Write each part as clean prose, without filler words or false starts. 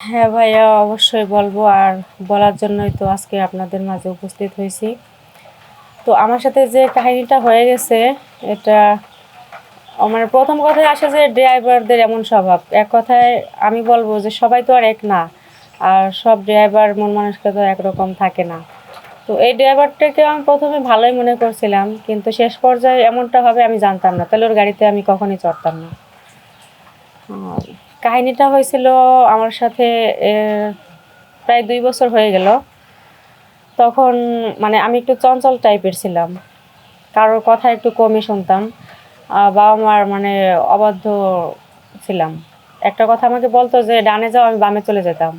হ্যাঁ ভাইয়া, অবশ্যই বলবো। আর বলার জন্যই তো আজকে আপনাদের মাঝে উপস্থিত হয়েছি। তো আমার সাথে যে কাহিনীটা হয়ে গেছে, এটা মানে প্রথম কথায় আসে যে ড্রাইভারদের এমন স্বভাব। এক কথায় আমি বলবো যে সবাই তো আর এক না, আর সব ড্রাইভার মন মানসিকতা একরকম থাকে না। তো এই ড্রাইভারটাকে আমি প্রথমে ভালোই মনে করছিলাম, কিন্তু শেষ পর্যায়ে এমনটা হবে আমি জানতাম না, তাহলে ওর গাড়িতে আমি কখনই চড়তাম না। আহ, কাহিনীটা হয়েছিল আমার সাথে প্রায় 2 বছর হয়ে গেল। তখন মানে আমি একটু চঞ্চল টাইপের ছিলাম, কারোর কথা একটু কমই শুনতাম। বাবা মার মানে অবাধ্য ছিলাম। একটা কথা আমাকে বলতো যে ডানে যাও, আমি বামে চলে যেতাম।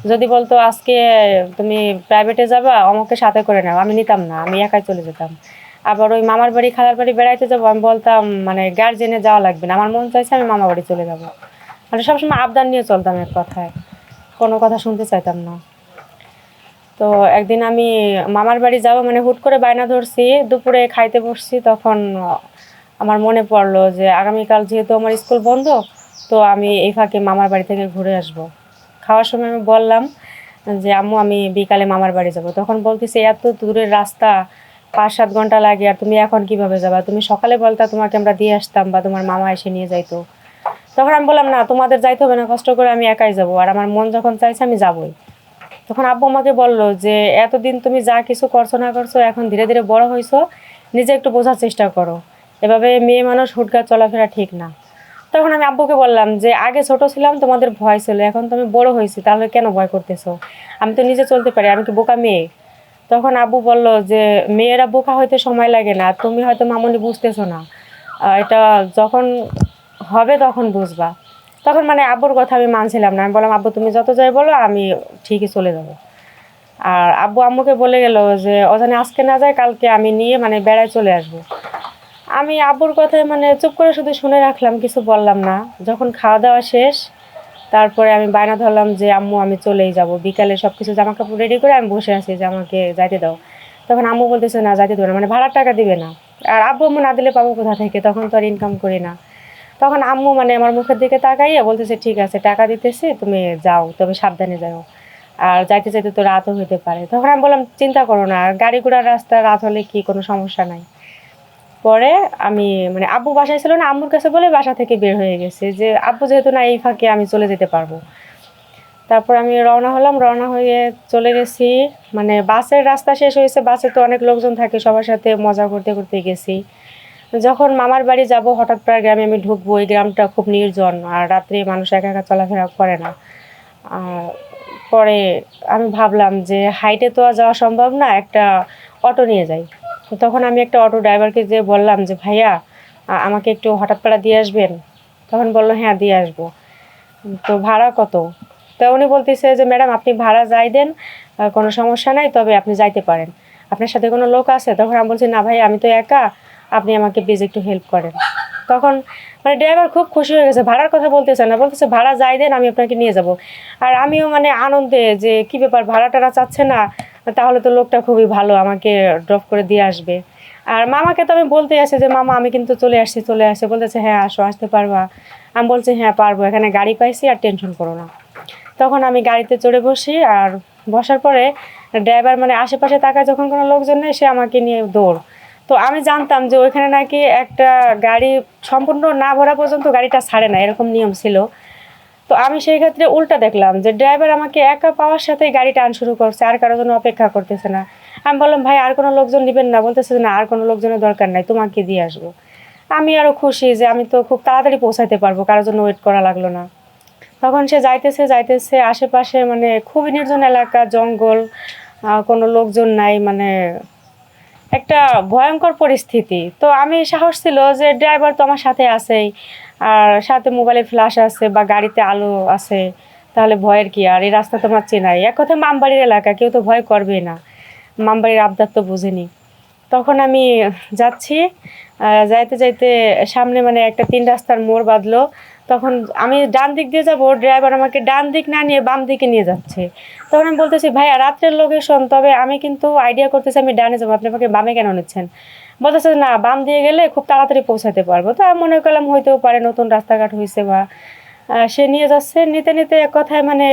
যদি বলতো আজকে তুমি প্রাইভেটে যাবা, আমাকে সাথে করে নাও, আমি নিতাম না, আমি একাই চলে যেতাম। আবার ওই মামার বাড়ি খালার বাড়ি বেড়াইতে যাবো, আমি বলতাম মানে গার্জেনে যাওয়া লাগবে না, আমার মন চাইছে আমি মামা বাড়ি চলে যাবো। মানে সবসময় আবদার নিয়ে চলতাম, এক কথায় কোনো কথা শুনতে চাইতাম না। তো একদিন আমি মামার বাড়ি যাবো মানে হুট করে বায়না ধরছি, দুপুরে খাইতে বসছি, তখন আমার মনে পড়লো যে আগামীকাল যেহেতু আমার স্কুল বন্ধ, তো আমি এই ফাঁকে মামার বাড়ি থেকে ঘুরে আসব। খাওয়ার সময় আমি বললাম যে আম্মু আমি বিকালে মামার বাড়ি যাব। তখন বলতেছে এত দূরের রাস্তা, 5-7 ঘন্টা লাগে, আর তুমি এখন কিভাবে যাবা? তুমি সকালে বলতা তোমাকে আমরা দিয়ে আসতাম, বা তোমার মামা এসে নিয়ে যাইতো। তখন আমি বললাম না, তোমাদের যাইতে হবে না, কষ্ট করে আমি একাই যাব, আর আমার মন যখন চাইছে আমি যাবই। তখন আব্বু আমাকে বলল যে এতদিন তুমি যা কিছু করছো না করছো, এখন ধীরে ধীরে বড় হইছো, নিজে একটু বোঝার চেষ্টা করো। এভাবে মেয়ে মানুষ হুটহাট চলাফেরা ঠিক না। তখন আমি আব্বুকে বললাম যে আগে ছোট ছিলাম, তোমাদের ভয় ছিল, এখন তো আমি বড় হয়েছি, তাহলে কেন ভয় করতেছো? আমি তো নিজে চলতে পারি, আমি কি বোকা মেয়ে? তখন আব্বু বলল যে মেয়েরা বোকা হইতে সময় লাগে না, তুমি হয়তো মামুনি বুঝতেছো না, এটা যখন হবে তখন বুঝবা। তখন মানে আব্বুর কথা আমি মানছিলাম না, আমি বললাম আব্বু তুমি যত যাই বলো, আমি ঠিকই চলে যাবো। আর আব্বু আম্মুকে বলে গেল যে অজানে আজকে না যায়, কালকে আমি নিয়ে মানে বেড়ায় চলে আসবো। আমি আব্বুর কথায় মানে চুপ করে শুধু শুনে রাখলাম, কিছু বললাম না। যখন খাওয়া দাওয়া শেষ, তারপরে আমি বায়না ধরলাম যে আম্মু আমি চলেই যাব, বিকালে সব কিছু জামা কাপড় রেডি করে আমি বসে আছি যে আমাকে যাইতে দাও। তখন আম্মু বলতেছে না, যাইতে দেবে না, মানে ভাড়ার টাকা দিবে না। আর আব্বু আম্মু না দিলে পাবো কোথা থেকে, তখন তো আর ইনকাম করি না। তখন আম্মু মানে আমার মুখের দিকে তাকাইয়া বলতেছে ঠিক আছে, টাকা দিতেছি, তুমি যাও, তবে সাবধানে যাও, আর যাইতে যাইতে তো রাতও হইতে পারে। তখন আমি বললাম চিন্তা করো না, গাড়ি ঘোড়ার রাস্তা, রাত হলে কি কোনো সমস্যা নাই। পরে আমি মানে আব্বু বাসায় ছিল না, আম্মুর কাছে বলে বাসা থেকে বের হয়ে গেছে যে আব্বু যেহেতু না, এই ফাঁকে আমি চলে যেতে পারবো। তারপর আমি রওনা হলাম, রওনা হয়ে চলে গেছি। মানে বাসের রাস্তা শেষ হয়েছে, বাসে তো অনেক লোকজন থাকে, সবার সাথে মজা করতে করতে গেছি। যখন মামার বাড়ি যাব, হঠাৎ প্রায় গ্রামে আমি ঢুকবো, এই গ্রামটা খুব নির্জন, আর রাত্রে মানুষ একা একা চলাফেরা করে না। আর পরে আমি ভাবলাম যে হাইটে তো আর যাওয়া সম্ভব না, একটা অটো নিয়ে যাই। তো তখন আমি একটা অটো ড্রাইভারকে যেয়ে বললাম যে ভাইয়া আমাকে একটু হঠাৎ পাড়া দিয়ে আসবেন। তখন বললো হ্যাঁ দিয়ে আসবো। তো ভাড়া কত? তো উনি বলতেছে যে ম্যাডাম আপনি ভাড়া যাই দেন, কোনো সমস্যা নাই, তবে আপনি যাইতে পারেন। আপনার সাথে কোনো লোক আছে? তখন আমি বলছি না ভাই, আমি তো একা, আপনি আমাকে প্লিজ একটু হেল্প করেন। তখন মানে ড্রাইভার খুব খুশি হয়ে গেছে, ভাড়ার কথা বলতেছে না, বলতেছে ভাড়া যাই দেন, আমি আপনাকে নিয়ে যাব। আর আমিও মানে আনন্দে যে কি ব্যাপার, ভাড়া টাড়া চাচ্ছে না, তাহলে তো লোকটা খুবই ভালো, আমাকে ড্রপ করে দিয়ে আসবে। আর মামাকে তো আমি বলতে আসি যে মামা আমি কিন্তু চলে আসছি, চলে আসছে। বলতেছে হ্যাঁ আসো, আসতে পারবা? আমি বলছি হ্যাঁ পারবো, এখানে গাড়ি পাইছি, আর টেনশন করো না। তখন আমি গাড়িতে চড়ে বসি, আর বসার পরে ড্রাইভার মানে আশেপাশে তাকায়, যখন কোনো লোকজন নেই সে আমাকে নিয়ে দৌড়। তো আমি জানতাম যে ওইখানে নাকি একটা গাড়ি সম্পূর্ণ না ভরা পর্যন্ত গাড়িটা ছাড়ে না, এরকম নিয়ম ছিল। তো আমি সেই ক্ষেত্রে উল্টা দেখলাম যে ড্রাইভার আমাকে একা পাওয়ার সাথে গাড়ি টান শুরু করছে, আর কারোর জন্য অপেক্ষা করতেছে না। আমি বললাম ভাই আর কোনো লোকজন নেবেন না? বলতেছে না, আর কোনো লোকজনের দরকার নাই, তোমাকে দিয়ে আসবো। আমি আরো খুশি যে আমি তো খুব তাড়াতাড়ি পৌঁছাতে পারবো, কারোর জন্য ওয়েট করা লাগলো না। তখন সে যাইতেছে যাইতেছে, আশেপাশে মানে খুবই নির্জন এলাকা, জঙ্গল, কোনো লোকজন নাই, মানে একটা ভয়ঙ্কর পরিস্থিতি। তো আমি সাহস ছিল যে ড্রাইভার তো আমার সাথে আছেই, আর সাথে মোবাইলে ফ্ল্যাশ আছে বা গাড়িতে আলো আছে, তাহলে ভয়ের কি? আর এই রাস্তা তো আমার চেনাই, এক কথায় মামবাড়ির এলাকা, কেউ তো ভয় করবেই না, মামবাড়ির আবদার তো বুঝিনি। তখন আমি যাচ্ছি, যাইতে যাইতে সামনে মানে একটা 3 রাস্তার মোড় বাঁধলো। তখন আমি ডান দিক দিয়ে যাবো, ড্রাইভার আমাকে ডান দিক না নিয়ে বাম দিকে নিয়ে যাচ্ছে। তখন আমি বলতেছি ভাইয়া রাত্রের লোকেশন, তবে আমি কিন্তু আইডিয়া করতেছি আমি ডানে যাবো, আপনি আমাকে বামে কেন নিচ্ছেন? বলতেছে না, বাম দিয়ে গেলে খুব তাড়াতাড়ি পৌঁছাতে পারবো। তো আমি মনে করলাম হইতেও পারে নতুন রাস্তাঘাট হয়েছে বা সে নিয়ে যাচ্ছে, নিতে নিতে এক কথায় মানে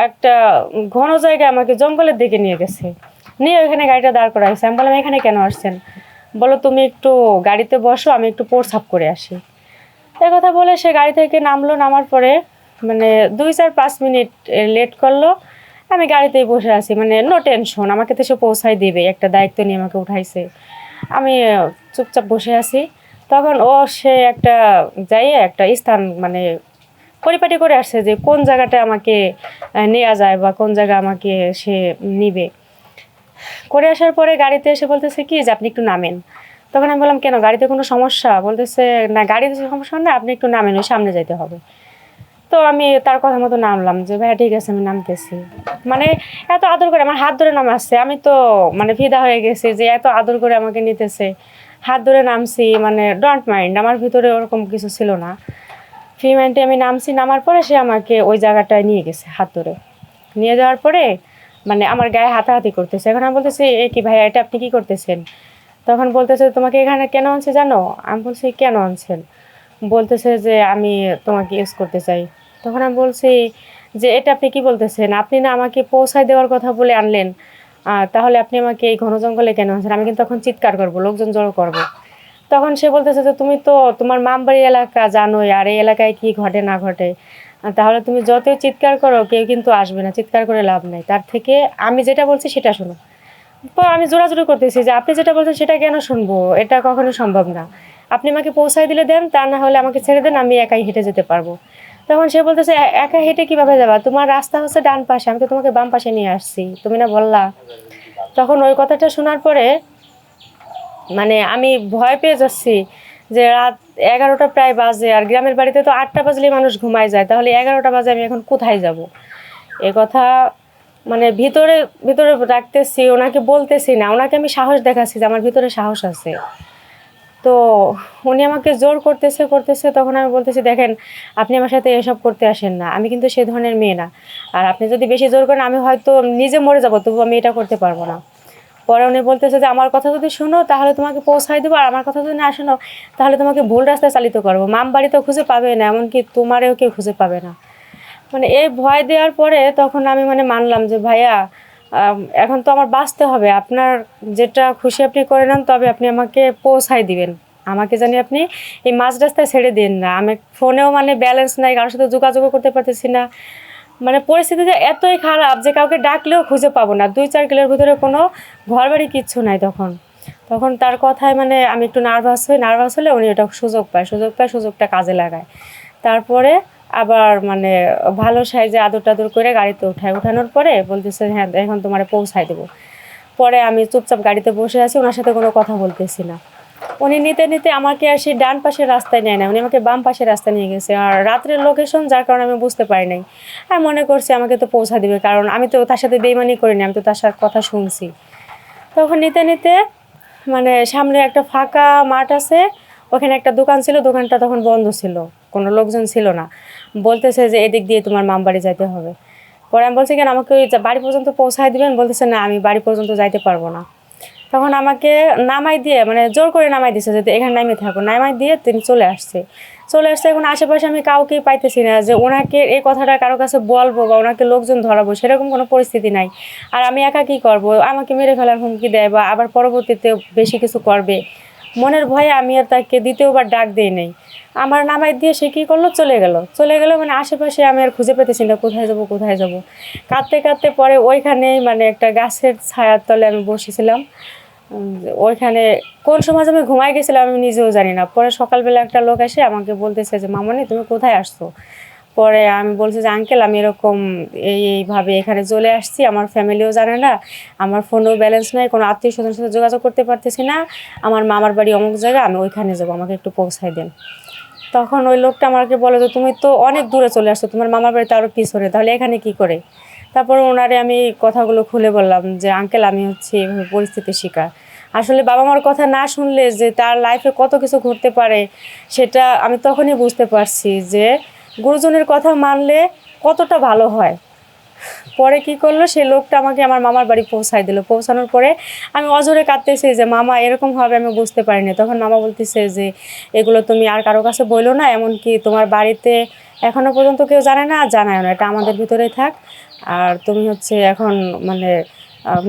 একটা ঘন জায়গায় আমাকে জঙ্গলের দিকে নিয়ে গেছে, নিয়ে ওইখানে গাড়িটা দাঁড় করাইছে। আমি বললাম এখানে কেন আসছেন? বলো তুমি একটু গাড়িতে বসো, আমি একটু প্রস্রাব করে আসি। এই কথা বলে সে গাড়ি থেকে নামলো, নামার পরে মানে 2-4-5 মিনিট লেট করলো। আমি গাড়িতেই বসে আছি, মানে নো টেনশন, আমাকে তো সে পৌঁছাই দিবে, একটা দায়িত্ব নিয়ে আমাকে উঠাইছে। আমি চুপচাপ বসে আছি। তখন সে একটা যাইয়ে একটা স্থান মানে পরিপাটি করে আসছে যে কোন জায়গাটা আমাকে নেওয়া যায় বা কোন জায়গা আমাকে সে নিবে। করে আসার পরে গাড়িতে এসে বলতেছে কি যে আপনি একটু নামেন। তখন আমি বললাম কেন, গাড়িতে কোনো সমস্যা? বলতেছে না, গাড়িতে সমস্যা না, আপনি একটু নামেন, ওই সামনে যাইতে হবে। তো আমি তার কথা মতো নামলাম, যে ভাইয়া ঠিক আছে আমি নামতেছি। মানে এত আদর করে আমার হাত ধরে নামাচ্ছে, আমি তো মানে ফিদা হয়ে গেছি যে এত আদর করে আমাকে নিতেছে। হাত ধরে নামছি, মানে ডোন্ট মাইন্ড, আমার ভিতরে ওরকম কিছু ছিল না। ফ্রি মাইন্ডে আমি নামছি, নামার পরে সে আমাকে ওই জায়গাটায় নিয়ে গেছে হাত ধরে। নিয়ে যাওয়ার পরে মানে আমার গায়ে হাতাহাতি করতেছে। এখন আমি বলতেছি এ কি ভাইয়া, এটা আপনি কি করতেছেন? তখন বলতেছে তোমাকে এখানে কেন আনছে জানো? আমি বলছি কেন আনছেন? বলতেছে যে আমি তোমাকে ইউজ করতে চাই। তখন আমি বলছি যে এটা আপনি কি বলতেছেন? আপনি না আমাকে পৌঁছায় দেওয়ার কথা বলে আনলেন, তাহলে আপনি আমাকে এই ঘন জঙ্গলে কেন আনছেন? আমি কিন্তু তখন চিৎকার করবো, লোকজন জড়ো করবো। তখন সে বলতেছে যে তুমি তো তোমার মামবাড়ি এলাকা জানোই, আর এই এলাকায় কি ঘটে না ঘটে, তাহলে তুমি যতই চিৎকার করো কেউ কিন্তু আসবে না, চিৎকার করে লাভ নাই, তার থেকে আমি যেটা বলছি সেটা শোনো। তো আমি জোরাজুরি করতেছি যে আপনি যেটা বলছেন সেটা কেন শুনবো, এটা কখনো সম্ভব না। আপনি আমাকে পৌঁছায় দিলে দেন, তা না হলে আমাকে ছেড়ে দেন, আমি একাই হেঁটে যেতে পারবো। তখন সে বলতেছে একা হেঁটে কিভাবে যাবা? তোমার রাস্তা হচ্ছে ডান পাশে, আমি তো তোমাকে বাম পাশে নিয়ে আসছি, তুমি না বললা। তখন ওই কথাটা শোনার পরে মানে আমি ভয় পেয়ে যাচ্ছি যে রাত 11টা প্রায় বাজে, আর গ্রামের বাড়িতে তো 8টা বাজলেই মানুষ ঘুমায় যায়, তাহলে 11টা বাজে আমি এখন কোথায় যাব? এ কথা মানে ভিতরে ভিতরে রাখতেছি, ওনাকে বলতেছি না, ওনাকে আমি সাহস দেখাচ্ছি যে আমার ভিতরে সাহস আছে। তো উনি আমাকে জোর করতেছে করতেছে, তখন আমি বলতেছি দেখেন আপনি আমার সাথে এসব করতে আসেন না, আমি কিন্তু সে ধরনের মেয়ে না। আর আপনি যদি বেশি জোর করেন আমি হয়তো নিজে মরে যাবো, তবু আমি এটা করতে পারবো না। পরে উনি বলতেছে যে আমার কথা যদি শোনো তাহলে তোমাকে পৌঁছাই দেবো, আর আমার কথা যদি না শোনো তাহলে তোমাকে ভুল রাস্তায় চালিত করবো, মাম বাড়িতেও খুঁজে পাবে না, এমনকি তোমারেও কেউ খুঁজে পাবে না। মানে এই ভয় দেওয়ার পরে তখন আমি মানে মানলাম যে ভাইয়া এখন তো আমার বাঁচতে হবে, আপনার যেটা খুশি আপনি করে নেন, তবে আপনি আমাকে পৌঁছাই দিবেন, আমাকে জানি আপনি এই মাঝ রাস্তায় ছেড়ে দিন না। আমি ফোনেও মানে ব্যালেন্স নাই, কারোর সাথে যোগাযোগও করতে পারতেছি না, মানে পরিস্থিতিটা এতই খারাপ যে কাউকে ডাকলেও খুঁজে পাবো না, 2-4 কিলোর ভিতরে কোনো ঘর বাড়ি কিচ্ছু নাই। তখন তখন তার কথায় মানে আমি একটু নার্ভাস হই, নার্ভাস হলে উনি ওটা সুযোগটা কাজে লাগায়। তারপরে আবার মানে ভালো সাইজে আদর টাদর করে গাড়িতে উঠানোর পরে বলতেছে হ্যাঁ এখন তোমার পৌঁছায় দেবো। পরে আমি চুপচাপ গাড়িতে বসে আছি, ওনার সাথে কোনো কথা বলতেছি না। উনি নিতে নিতে আমাকে আর সেই ডান পাশের রাস্তায় নেয় না, উনি আমাকে বাম পাশের রাস্তায় নিয়ে গেছে, আর রাত্রের লোকেশন যার কারণে আমি বুঝতে পারি নাই। আর মনে করছি আমাকে তো পৌঁছা দিবে, কারণ আমি তো তার সাথে বেইমানি করিনি, আমি তো তার সাথে কথা শুনছি। তখন নিতে নিতে মানে সামনে একটা ফাঁকা মাঠ আছে, ওখানে একটা দোকান ছিল, দোকানটা তখন বন্ধ ছিল, কোনো লোকজন ছিল না। বলতেছে যে এদিক দিয়ে তোমার মামবাড়ি যাইতে হবে। পরে আমি বলছি কেন আমাকে ওই বাড়ি পর্যন্ত পৌঁছায় দিবেন? বলতেছে না আমি বাড়ি পর্যন্ত যাইতে পারবো না। তখন আমাকে নামাই দিয়ে মানে জোর করে নামাই দিছে যে এখানে নামে থাকো, নামাই দিয়ে তিনি চলে আসছে। এখন আশেপাশে আমি কাউকেই পাইতেছি না যে ওনাকে এই কথাটা কারো কাছে বলবো বা ওনাকে লোকজন ধরাবো, সেরকম কোনো পরিস্থিতি নাই। আর আমি একা কী করবো, আমাকে মেরে ফেলার হুমকি দেয় বা আবার পরবর্তীতে বেশি কিছু করবে, মনের ভয়ে আমি আর তাকে দ্বিতীয়বার ডাক দিই নাই। আমার নামাই দিয়ে সে কী করলো, চলে গেলো মানে আশেপাশে আমি আর খুঁজে পেতেছি না কোথায় যাব। কাঁদতে কাঁদতে পরে ওইখানেই মানে একটা গাছের ছায়ার তলে আমি বসেছিলাম। ওইখানে কোন সময় যে আমি ঘুমাই গেছিলাম আমি নিজেও জানি না। পরে সকালবেলা একটা লোক এসে আমাকে বলতেছে যে মামনি তুমি কোথায় আসছো? পরে আমি বলছি যে আঙ্কেল আমি এরকম এইভাবে এখানে চলে আসছি, আমার ফ্যামিলিও জানে না, আমার ফোনেও ব্যালেন্স নাই, কোনো আত্মীয় স্বজনের সাথে যোগাযোগ করতে পারতেছি না, আমার মামার বাড়ি অমুক জায়গা, আমি ওইখানে যাবো, আমাকে একটু পৌঁছায় দেন। তখন ওই লোকটা আমাকে বলে যে তুমি তো অনেক দূরে চলে আসছো, তোমার মামার বাড়িতে আরও পিছনে, তাহলে এখানে কি করে? তারপর ওনারে আমি কথাগুলো খুলে বললাম যে আঙ্কেল আমি হচ্ছে এভাবে পরিস্থিতির শিকার। আসলে বাবা মার কথা না শুনলে যে তার লাইফে কত কিছু ঘটতে পারে সেটা আমি তখনই বুঝতে পারছি যে গুরুজনের কথা মানলে কতটা ভালো হয়। পরে কি করলো, সেই লোকটা আমাকে আমার মামার বাড়ি পৌঁছায় দিল। পৌঁছানোর পরে আমি অজরে কাঁদতেছি যে মামা এরকম হবে আমি বুঝতে পারিনি। তখন মামা বলতেছে যে এগুলো তুমি আর কারো কাছে বইলো না, এমনকি তোমার বাড়িতে এখনও পর্যন্ত কেউ জানে না, আর জানায় না, এটা আমাদের ভিতরেই থাক। আর তুমি হচ্ছে এখন মানে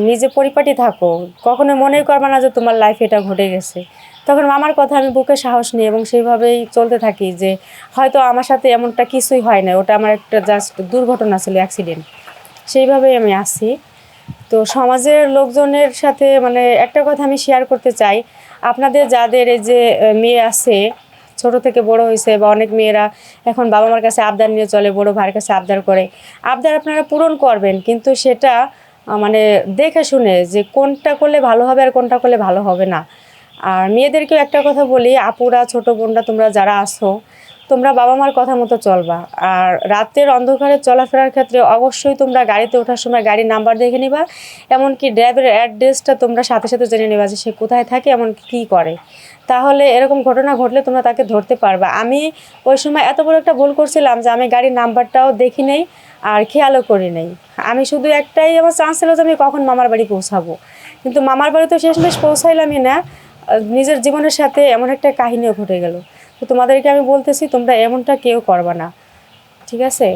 নিজে পরিপাটি থাকো, কখনো মনেই করবে না যে তোমার লাইফে এটা ঘটে গেছে। তখন মামার কথা আমি বুকে সাহস নিই এবং সেইভাবেই চলতে থাকি যে হয়তো আমার সাথে এমনটা কিছুই হয় না, ওটা আমার একটা জাস্ট দুর্ঘটনা ছিল, অ্যাক্সিডেন্ট। সেইভাবেই আমি আছি। তো সমাজের লোকজনের সাথে মানে একটা কথা আমি শেয়ার করতে চাই, আপনাদের যাদের এই যে মেয়ে আছে, ছোট থেকে বড় হয়েছে, বা অনেক মেয়েরা এখন বাবা মার কাছে আবদার নিয়ে চলে, বড় ভাইয়ের কাছে আবদার করে, আবদার আপনারা পূরণ করবেন, কিন্তু সেটা মানে দেখে শুনে যে কোনটা করলে ভালো হবে আর কোনটা করলে ভালো হবে না। আর মেয়েদেরকেও একটা কথা বলি, আপুরা, ছোট বোনরা, তোমরা যারা আসো, তোমরা বাবা মার কথা মতো চলবা। আর রাতের অন্ধকারে চলাফেরার ক্ষেত্রে অবশ্যই তোমরা গাড়িতে ওঠার সময় গাড়ির নাম্বার দেখে নিবা, এমনকি ড্রাইভারের অ্যাড্রেসটা তোমরা সাথে সাথে জেনে নেবা যে সে কোথায় থাকে, এমনকি কী করে। তাহলে এরকম ঘটনা ঘটলে তোমরা তাকে ধরতে পারবা। আমি ওই সময় এত বড় একটা ভুল করছিলাম যে আমি গাড়ির নাম্বারটাও দেখি নেই আর খেয়ালও করি নেই। আমি শুধু একটাই আমার চান্স ছিল যে আমি কখন মামার বাড়ি পৌঁছাবো, কিন্তু মামার বাড়ি তো শেষমেশ পৌঁছাইলামই না। নিজের জীবনের সাথে এমন একটা কাহিনীও ঘটে গেল। তো তোমাদেরকে আমি বলতেছি, তোমরা এমনটা কেউ করবা না, ঠিক আছে?